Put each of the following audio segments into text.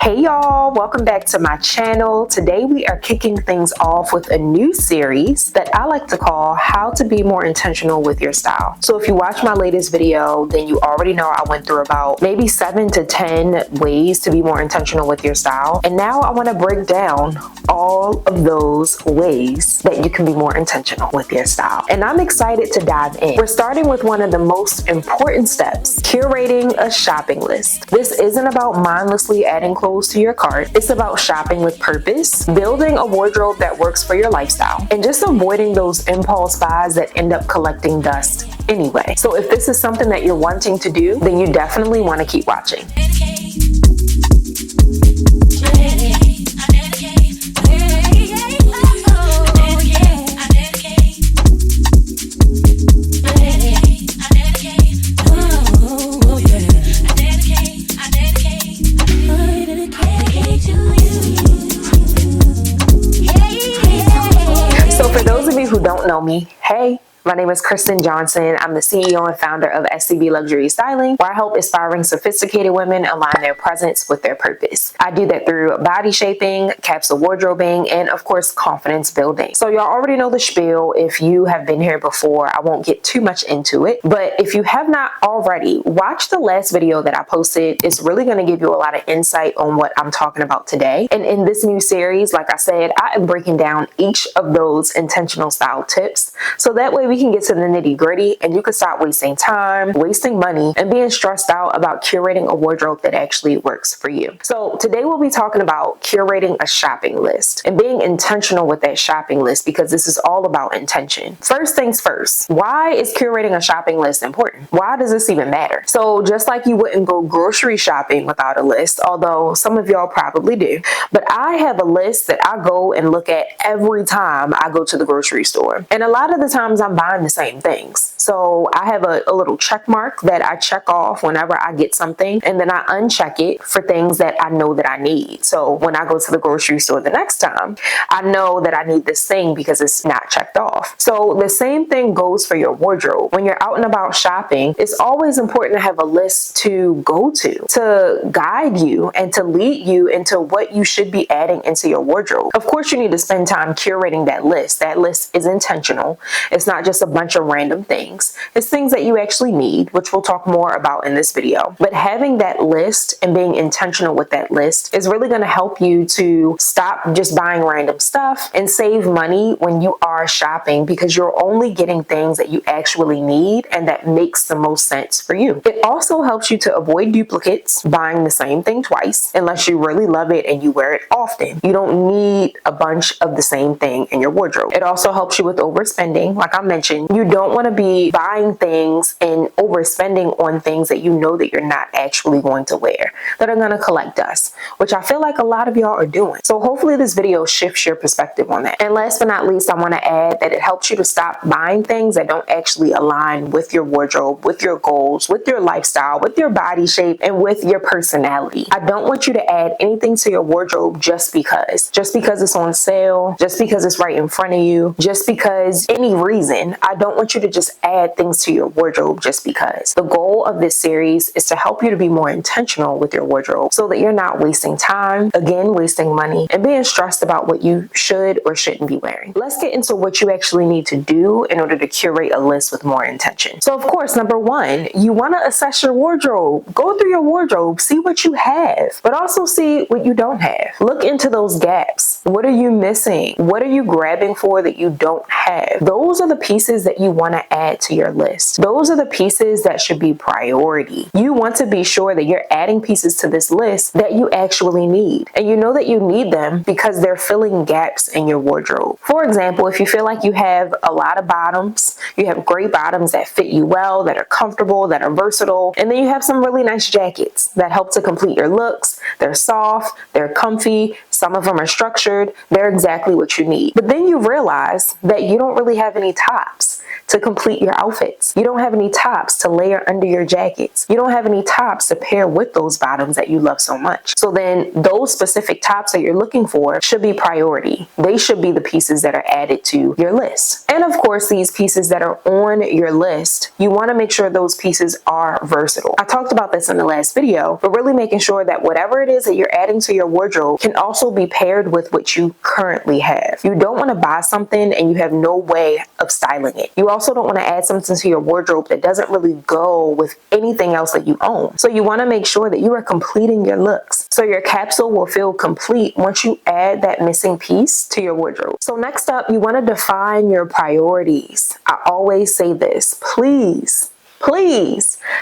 Hey y'all, welcome back to my channel. Today we are kicking things off with a new series that I like to call How to Be More Intentional with Your Style. So if you watch my latest video, then you already know I went through about maybe 7 to 10 ways to be more intentional with your style. And now I want to break down all of those ways that you can be more intentional with your style. And I'm excited to dive in. We're starting with one of the most important steps, curating a shopping list. This isn't about mindlessly adding clothes to your cart. It's about shopping with purpose, building a wardrobe that works for your lifestyle, and just avoiding those impulse buys that end up collecting dust anyway. So if this is something that you're wanting to do, then you definitely want to keep watching. Who don't know me, hey, my name is Kristen Johnson. I'm the CEO and founder of SCB Luxury Styling, where I help aspiring, sophisticated women align their presence with their purpose. I do that through body shaping, capsule wardrobing, and of course, confidence building. So y'all already know the spiel. If you have been here before, I won't get too much into it. But if you have not already, watch the last video that I posted. It's really going to give you a lot of insight on what I'm talking about today. And in this new series, like I said, I am breaking down each of those intentional style tips. So that way we can get to the nitty gritty and you can stop wasting time, wasting money, and being stressed out about curating a wardrobe that actually works for you. So today we'll be talking about curating a shopping list and being intentional with that shopping list, because this is all about intention. First things first, why is curating a shopping list important? Why does this even matter? So just like you wouldn't go grocery shopping without a list, although some of y'all probably do, but I have a list that I go and look at every time I go to the grocery store. And a lot of the times I'm buying the same things. So I have a little check mark that I check off whenever I get something, and then I uncheck it for things that I know that I need. So when I go to the grocery store the next time, I know that I need this thing because it's not checked off. So the same thing goes for your wardrobe. When you're out and about shopping, it's always important to have a list to go to guide you and to lead you into what you should be adding into your wardrobe. Of course, you need to spend time curating that list. That list is intentional. It's not just a bunch of random things. It's things that you actually need, which we'll talk more about in this video. But having that list and being intentional with that list is really going to help you to stop just buying random stuff and save money when you are shopping, because you're only getting things that you actually need and that makes the most sense for you. It also helps you to avoid duplicates, buying the same thing twice, unless you really love it and you wear it often. You don't need a bunch of the same thing in your wardrobe. It also helps you with overspending. Like I mentioned, you don't want to be buying things and overspending on things that you know that you're not actually going to wear, that are going to collect dust, which I feel like a lot of y'all are doing. So hopefully this video shifts your perspective on that. And last but not least, I want to add that it helps you to stop buying things that don't actually align with your wardrobe, with your goals, with your lifestyle, with your body shape, and with your personality. I don't want you to add anything to your wardrobe just because it's on sale, just because it's right in front of you, just because any reason. I don't want you to just add things to your wardrobe just because. The goal of this series is to help you to be more intentional with your wardrobe so that you're not wasting time, again, wasting money, and being stressed about what you should or shouldn't be wearing. Let's get into what you actually need to do in order to curate a list with more intention. So of course, number one, you want to assess your wardrobe. Go through your wardrobe, see what you have, but also see what you don't have. Look into those gaps. What are you missing? What are you grabbing for that you don't have? Those are the pieces that you want to add to your list. Those are the pieces that should be priority. You want to be sure that you're adding pieces to this list that you actually need. And you know that you need them because they're filling gaps in your wardrobe. For example, if you feel like you have a lot of bottoms, you have great bottoms that fit you well, that are comfortable, that are versatile, and then you have some really nice jackets that help to complete your looks. They're soft, they're comfy, Some of them are structured. They're exactly what you need. But then you realize that you don't really have any tops to complete your outfits. You don't have any tops to layer under your jackets. You don't have any tops to pair with those bottoms that you love so much. So then those specific tops that you're looking for should be priority. They should be the pieces that are added to your list. And of course, these pieces that are on your list, you want to make sure those pieces are versatile. I talked about this in the last video, but really making sure that whatever it is that you're adding to your wardrobe can also be paired with what you currently have. You don't want to buy something and you have no way of styling it. You also don't want to add something to your wardrobe that doesn't really go with anything else that you own. So you want to make sure that you are completing your looks. So your capsule will feel complete once you add that missing piece to your wardrobe. So next up, you want to define your priorities. I always say this, please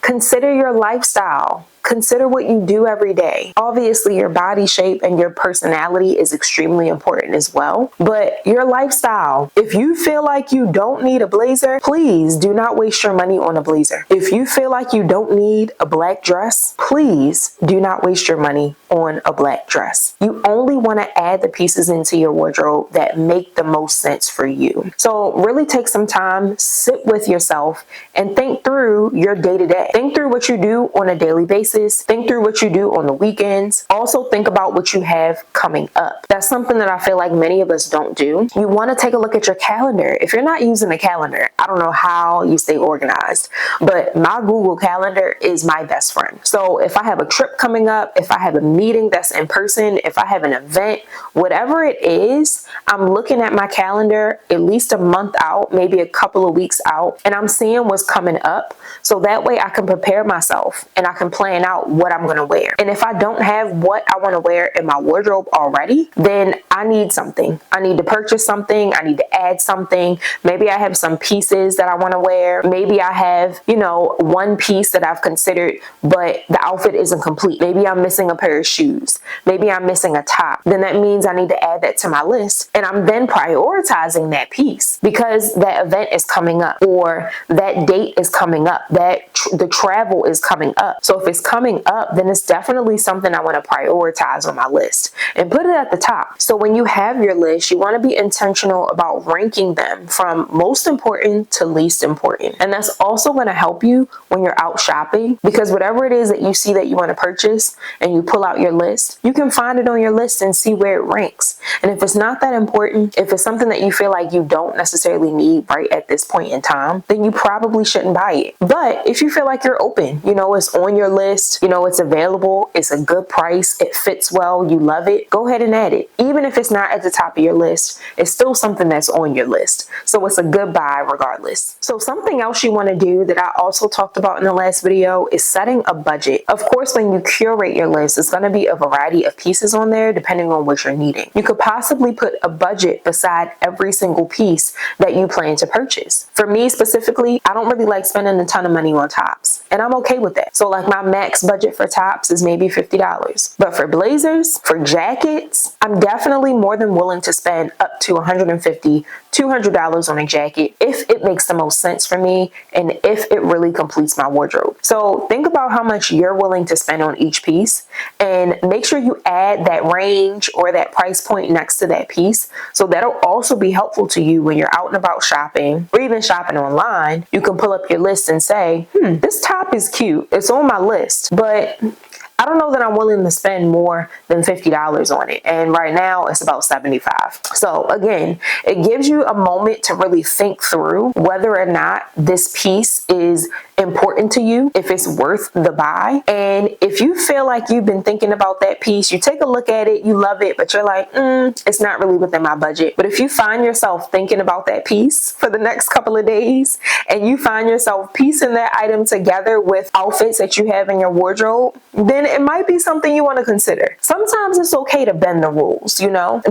consider your lifestyle. Consider what you do every day. Obviously, your body shape and your personality is extremely important as well, but your lifestyle, if you feel like you don't need a blazer, please do not waste your money on a blazer. If you feel like you don't need a black dress, please do not waste your money on a black dress. You only want to add the pieces into your wardrobe that make the most sense for you. So really take some time, sit with yourself, and think through your day-to-day. Think through what you do on a daily basis. Think through what you do on the weekends. Also think about what you have coming up. That's something that I feel like many of us don't do. You want to take a look at your calendar. If you're not using a calendar, I don't know how you stay organized, but my Google Calendar is my best friend. So if I have a trip coming up, if I have a meeting that's in person, if I have an event, whatever it is, I'm looking at my calendar at least a month out, maybe a couple of weeks out, and I'm seeing what's coming up. So that way I can prepare myself and I can plan out what I'm going to wear. And if I don't have what I want to wear in my wardrobe already, then I need something. I need to purchase something. I need to add something. Maybe I have some pieces that I want to wear. Maybe I have, one piece that I've considered, but the outfit isn't complete. Maybe I'm missing a pair of shoes. Maybe I'm missing a top. Then that means I need to add that to my list. And I'm then prioritizing that piece because that event is coming up or that date is coming up, that the travel is coming up. So if it's coming up, then it's definitely something I want to prioritize on my list and put it at the top. So when you have your list, you want to be intentional about ranking them from most important to least important. And that's also going to help you when you're out shopping, because whatever it is that you see that you want to purchase and you pull out your list, you can find it on your list and see where it ranks. And if it's not that important, if it's something that you feel like you don't necessarily need right at this point in time, then you probably shouldn't buy it. But if you feel like you're open, it's on your list, it's available, it's a good price, it fits well, you love it, go ahead and add it. Even if it's not at the top of your list, it's still something that's on your list. So it's a good buy regardless. So something else you want to do that I also talked about in the last video is setting a budget. Of course, when you curate your list, it's going to be a variety of pieces on there depending on what you're needing. You could possibly put a budget beside every single piece that you plan to purchase. For me specifically, I don't really like spending a ton of money on tops, and I'm okay with that. So like my max budget for tops is maybe $50. But for blazers, for jackets, I'm definitely more than willing to spend up to $150, $200 on a jacket if it makes the most sense for me and if it really completes my wardrobe. So think about how much you're willing to spend on each piece and make sure you add that range or that price point next to that piece. So that'll also be helpful to you when you're out and about shopping or even shopping online. You can pull up your list and say, this top is cute. It's on my list, but I don't know that I'm willing to spend more than $50 on it. And right now it's about $75. So again, it gives you a moment to really think through whether or not this piece is important to you, if it's worth the buy. And if you feel like you've been thinking about that piece, you take a look at it, you love it, but you're like, it's not really within my budget. But if you find yourself thinking about that piece for the next couple of days and you find yourself piecing that item together with outfits that you have in your wardrobe, then it might be something you want to consider. Sometimes it's okay to bend the rules,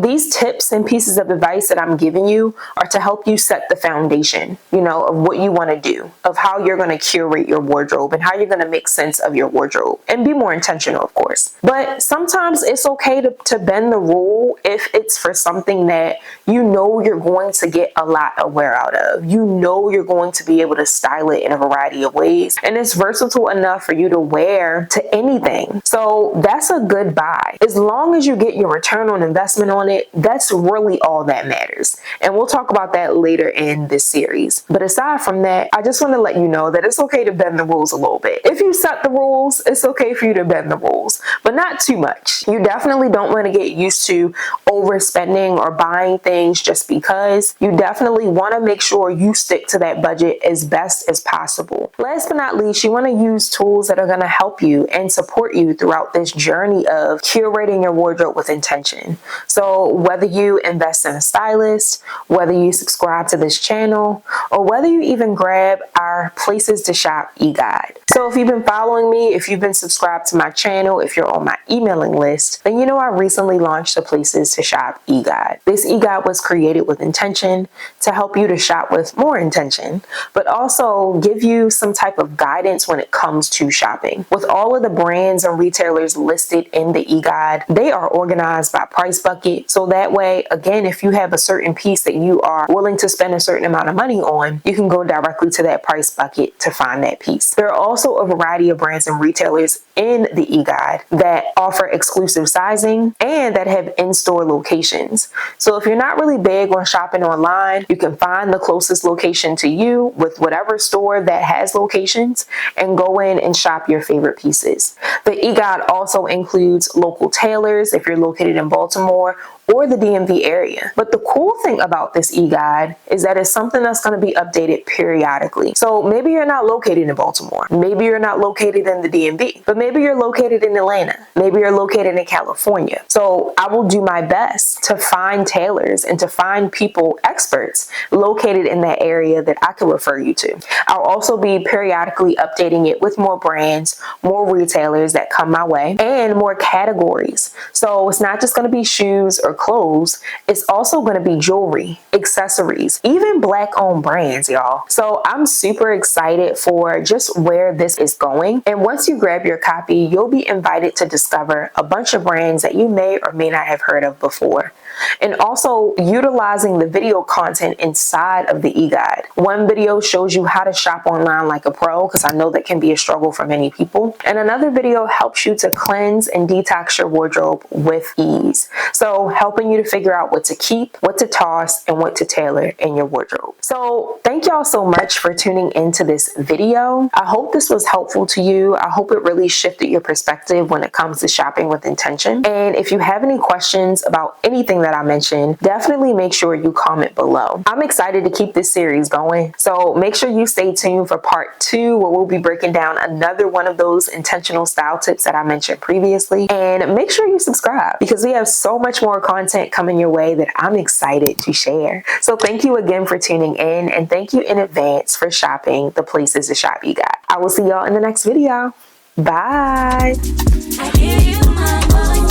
These tips and pieces of advice that I'm giving you are to help you set the foundation, of what you want to do, of how you're going to curate your wardrobe and how you're going to make sense of your wardrobe and be more intentional, of course. But sometimes it's okay to bend the rule if it's for something that you know you're going to get a lot of wear out of. You know you're going to be able to style it in a variety of ways, and it's versatile enough for you to wear to anything. So that's a good buy. As long as you get your return on investment on it, that's really all that matters. And we'll talk about that later in this series. But aside from that, I just want to let you know that it's okay to bend the rules a little bit. If you set the rules, it's okay for you to bend the rules, but not too much. You definitely don't want to get used to overspending or buying things just because. You definitely want to make sure you stick to that budget as best as possible. Last but not least, you want to use tools that are going to help you and support you throughout this journey of curating your wardrobe with intention. So whether you invest in a stylist, whether you subscribe to this channel, or whether you even grab our Places to Shop e-guide. So if you've been following me, if you've been subscribed to my channel, if you're on my emailing list, then you know I recently launched the Places to Shop e-guide. This e-guide was created with intention to help you to shop with more intention, but also give you some type of guidance when it comes to shopping. With all of the brands and retailers listed in the e-guide, they are organized by price bucket. So that way, again, if you have a certain piece that you are willing to spend a certain amount of money on, you can go directly to that price bucket to find that piece. There are also a variety of brands and retailers in the e-guide that offer exclusive sizing and that have in-store locations. So if you're not really big on shopping online, you can find the closest location to you with whatever store that has locations and go in and shop your favorite pieces. The e-guide also includes local tailors if you're located in Baltimore or the DMV area. But the cool thing about this e-guide is that it's something that's going to be updated periodically. So maybe you're not located in Baltimore. Maybe you're not located in the DMV, but maybe you're located in Atlanta. Maybe you're located in California. So I will do my best to find tailors and to find people, experts, located in that area that I can refer you to. I'll also be periodically updating it with more brands, more retailers that come my way, and more categories. So it's not just going to be shoes or clothes, it's also going to be jewelry, accessories, even Black-owned brands, y'all. So I'm super excited for just where this is going. And once you grab your copy, you'll be invited to discover a bunch of brands that you may or may not have heard of before. And also utilizing the video content inside of the e-guide. One video shows you how to shop online like a pro, because I know that can be a struggle for many people. And another video helps you to cleanse and detox your wardrobe with ease. So helping you to figure out what to keep, what to toss, and what to tailor in your wardrobe. So thank y'all so much for tuning into this video. I hope this was helpful to you. I hope it really shifted your perspective when it comes to shopping with intention. And if you have any questions about anything that I mentioned, definitely make sure you comment below. I'm excited to keep this series going, so make sure you stay tuned for part 2, where we'll be breaking down another one of those intentional style tips that I mentioned previously. And make sure you subscribe, because we have so much more content coming your way that I'm excited to share. So thank you again for tuning in, and thank you in advance for shopping the Places to Shop e-guide. I will see y'all in the next video. Bye. I hear you, my voice.